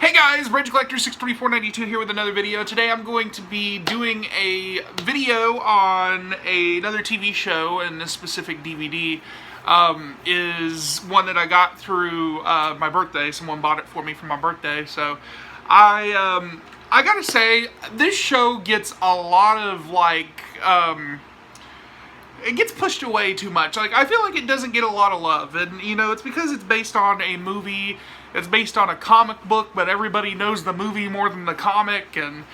Hey guys, Bridge Collector 63492 here with another video. Today I'm going to be doing a video on another TV show, and this specific DVD is one that I got through my birthday. Someone bought it for me for my birthday, so I gotta say, this show gets a lot of it gets pushed away too much. I feel like it doesn't get a lot of love, and you know, it's because it's based on a movie. It's based on a comic book, but everybody knows the movie more than the comic, and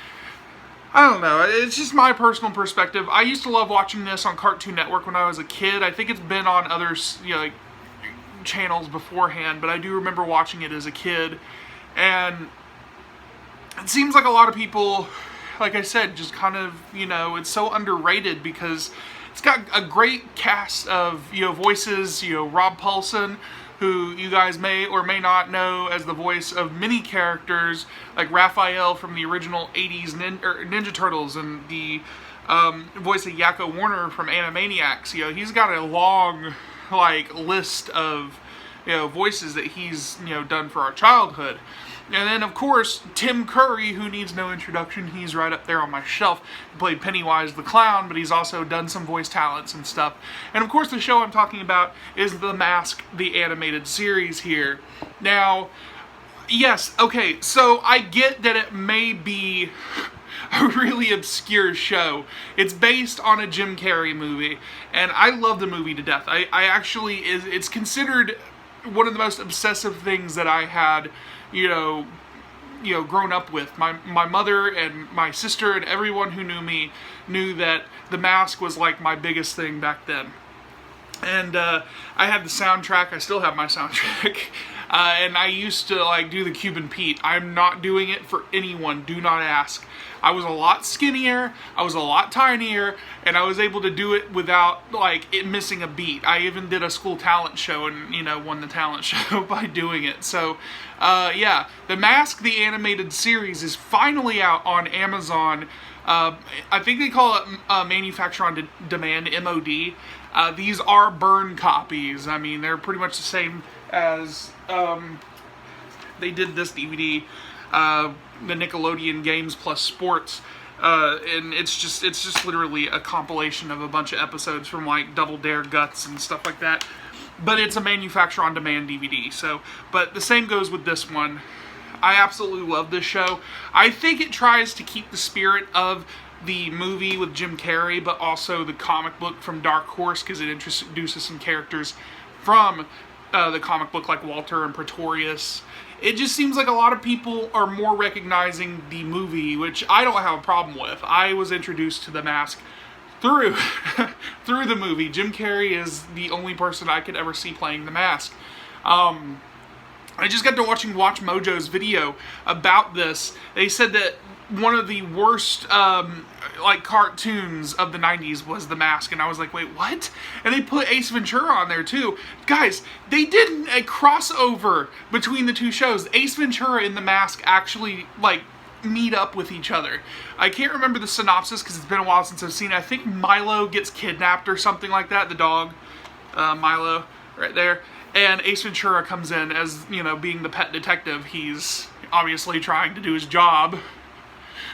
I don't know. It's just my personal perspective. I used to love watching this on Cartoon Network when I was a kid. I think it's been on other, channels beforehand, but I do remember watching it as a kid, and it seems like a lot of people, like I said, just kind of, it's so underrated because it's got a great cast of, voices, Rob Paulsen, who you guys may or may not know as the voice of many characters, like Raphael from the original 80s Ninja Turtles, and the voice of Yakko Warner from Animaniacs. He's got a long, list of, voices that he's, done for our childhood. And then, of course, Tim Curry, who needs no introduction. He's right up there on my shelf. He played Pennywise the Clown, but he's also done some voice talents and stuff. And, of course, the show I'm talking about is The Mask, the animated series here. Now, yes, okay, so I get that it may be a really obscure show. It's based on a Jim Carrey movie, and I love the movie to death. It's considered one of the most obsessive things that I had grown up with. My mother and my sister and everyone who knew me knew that The Mask was like my biggest thing back then. And I had the soundtrack. I still have my soundtrack. And I used to do the Cuban Pete. I'm not doing it for anyone. Do not ask. I was a lot skinnier, I was a lot tinier, and I was able to do it without it missing a beat. I even did a school talent show and won the talent show by doing it. So yeah, The Mask, the animated series, is finally out on Amazon. I think they call it Manufacture on Demand, MOD. These are burn copies. I mean, they're pretty much the same as they did this DVD, the Nickelodeon Games Plus Sports, and it's just literally a compilation of a bunch of episodes from Double Dare, Guts, and stuff like that. But it's a Manufacture on Demand DVD. So, but the same goes with this one. I absolutely love this show. I think it tries to keep the spirit of the movie with Jim Carrey, but also the comic book from Dark Horse, because it introduces some characters from the comic book, like Walter and Pretorius. It just seems like a lot of people are more recognizing the movie, which I don't have a problem with. I was introduced to The Mask through the movie. Jim Carrey is the only person I could ever see playing The Mask. I just got to watch Mojo's video about this. They said that one of the worst cartoons of the 90s was The Mask, and I was like, wait, what? And they put Ace Ventura on there too. Guys, they did a crossover between the two shows. Ace Ventura and The Mask actually meet up with each other. I can't remember the synopsis because it's been a while since I've seen it. I think Milo gets kidnapped or something like that, the dog, Milo, right there. And Ace Ventura comes in as, being the pet detective. He's obviously trying to do his job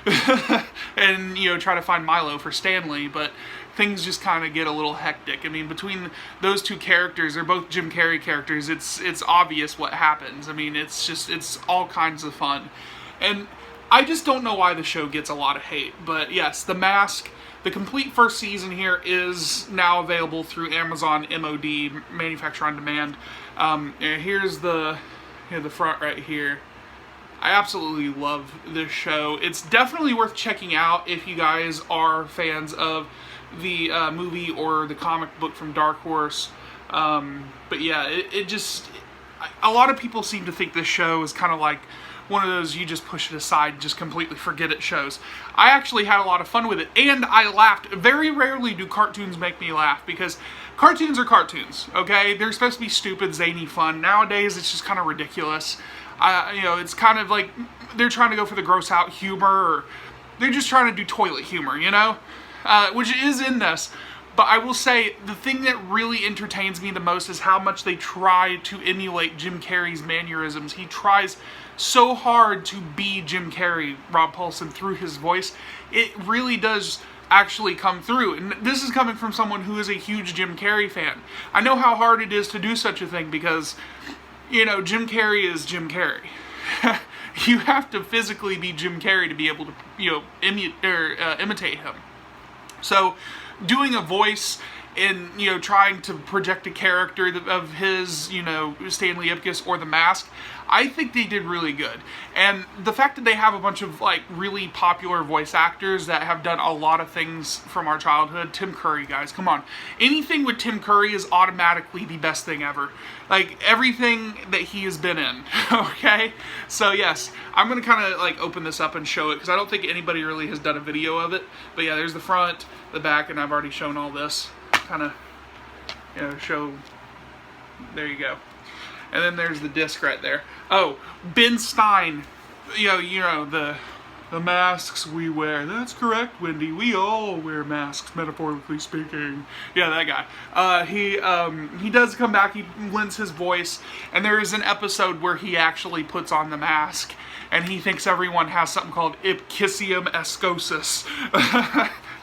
and, try to find Milo for Stanley, but things just kind of get a little hectic. I mean, between those two characters, they're both Jim Carrey characters, it's obvious what happens. I mean, it's all kinds of fun. And I just don't know why the show gets a lot of hate, but yes, The Mask, the complete first season here is now available through Amazon MOD, Manufacture on Demand. And here's the front right here. I absolutely love this show. It's definitely worth checking out if you guys are fans of the movie or the comic book from Dark Horse. But yeah, a lot of people seem to think this show is kind of like one of those you just push it aside and just completely forget it shows. I actually had a lot of fun with it, and I laughed. Very rarely do cartoons make me laugh, because cartoons are cartoons, okay? They're supposed to be stupid, zany fun. Nowadays, it's just kind of ridiculous. It's kind of like they're trying to go for the gross out humor, or they're just trying to do toilet humor, which is in this. But I will say, the thing that really entertains me the most is how much they try to emulate Jim Carrey's mannerisms. He tries so hard to be Jim Carrey, Rob Paulsen, through his voice. It really does actually come through. And this is coming from someone who is a huge Jim Carrey fan. I know how hard it is to do such a thing because, you know, Jim Carrey is Jim Carrey. You have to physically be Jim Carrey to be able to, you know, imitate him. So, doing a voice and, you know, trying to project a character of his, you know, Stanley Ipkiss or The Mask, I think they did really good. And the fact that they have a bunch of, like, really popular voice actors that have done a lot of things from our childhood. Tim Curry, guys, come on. Anything with Tim Curry is automatically the best thing ever. Like, everything that he has been in, okay? So, yes, I'm going to kind of, like, open this up and show it, because I don't think anybody really has done a video of it. But, yeah, there's the front, the back, and I've already shown all this. Kind of, you know, show, there you go. And then there's the disc right there. Oh, Ben Stein, you know, the masks we wear. That's correct, Wendy. We all wear masks, metaphorically speaking. Yeah, that guy. He does come back. He lends his voice, and there is an episode where he actually puts on the mask, and he thinks everyone has something called ipkisium escosis.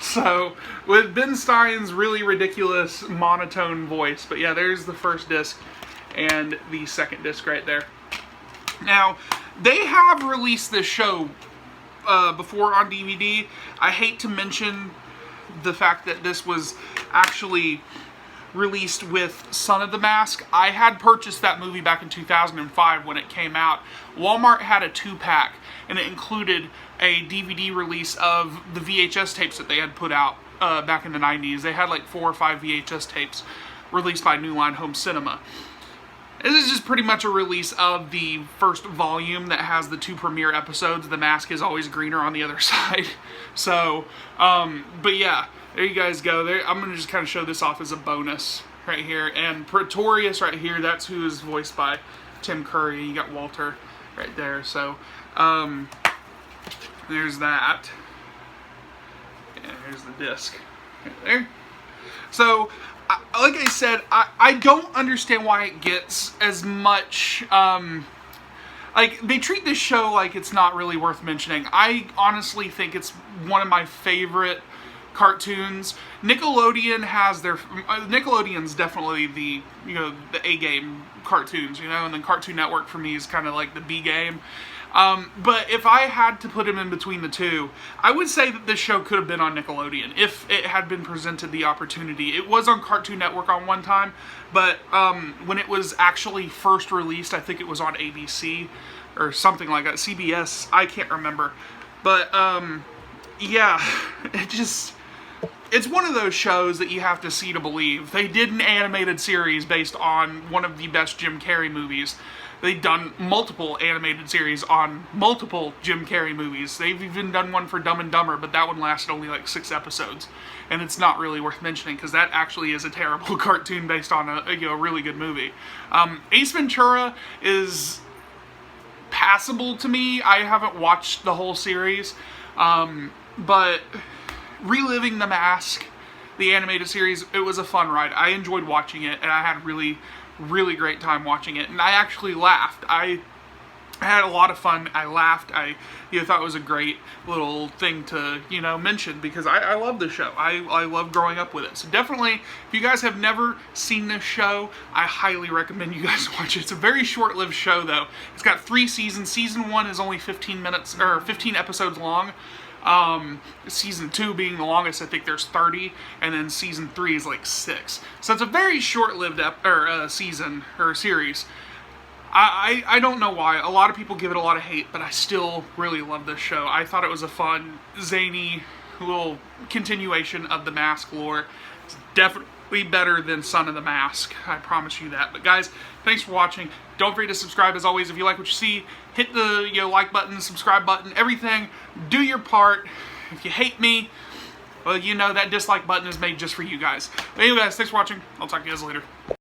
So, with Ben Stein's really ridiculous monotone voice. But yeah, there's the first disc and the second disc right there. Now, they have released this show before on DVD. I hate to mention the fact that this was actually released with Son of the Mask. I had purchased that movie back in 2005 when it came out. Walmart had a 2-pack, and it included a DVD release of the VHS tapes that they had put out back in the 90s. They had like 4 or 5 VHS tapes released by New Line Home Cinema. This is just pretty much a release of the first volume that has the 2 premiere episodes. The mask is always greener on the other side. So, but yeah, there you guys go. I'm going to just kind of show this off as a bonus right here. And Pretorius right here, that's who is voiced by Tim Curry. You got Walter right there. So, there's that. And here's the disc right there. So, like I said, I don't understand why it gets as much, like, they treat this show like it's not really worth mentioning. I honestly think it's one of my favorite cartoons. Nickelodeon has their, Nickelodeon's definitely the, you know, the A-game cartoons, you know, and then Cartoon Network for me is kind of like the B-game. But if I had to put him in between the two, I would say that this show could have been on Nickelodeon if it had been presented the opportunity. It was on Cartoon Network on one time, but when it was actually first released, I think it was on ABC or something like that. CBS, I can't remember. But, yeah, it's one of those shows that you have to see to believe. They did an animated series based on one of the best Jim Carrey movies. They've done multiple animated series on multiple Jim Carrey movies. They've even done one for Dumb and Dumber, but that one lasted only like 6 episodes. And it's not really worth mentioning because that actually is a terrible cartoon based on a really good movie. Ace Ventura is passable to me. I haven't watched the whole series. But reliving The Mask, the animated series, it was a fun ride. I enjoyed watching it, and I had really great time watching it, and I actually laughed. I had a lot of fun. I laughed. I thought it was a great little thing to, you know, mention because I love this show. I love growing up with it. So definitely, if you guys have never seen this show, I highly recommend you guys watch it. It's a very short-lived show, though. It's got 3 seasons. Season 1 is only 15 minutes or 15 episodes long. Season 2 being the longest, I think there's 30, and then season 3 is like 6. So it's a very short-lived season or series. I don't know why. A lot of people give it a lot of hate, but I still really love this show. I thought it was a fun, zany little continuation of the Mask lore. It's definitely better than Son of the Mask. I promise you that. But guys, thanks for watching. Don't forget to subscribe as always if you like what you see. Hit the like button, subscribe button, everything. Do your part. If you hate me, well, you know that dislike button is made just for you guys. But anyway, guys, thanks for watching. I'll talk to you guys later.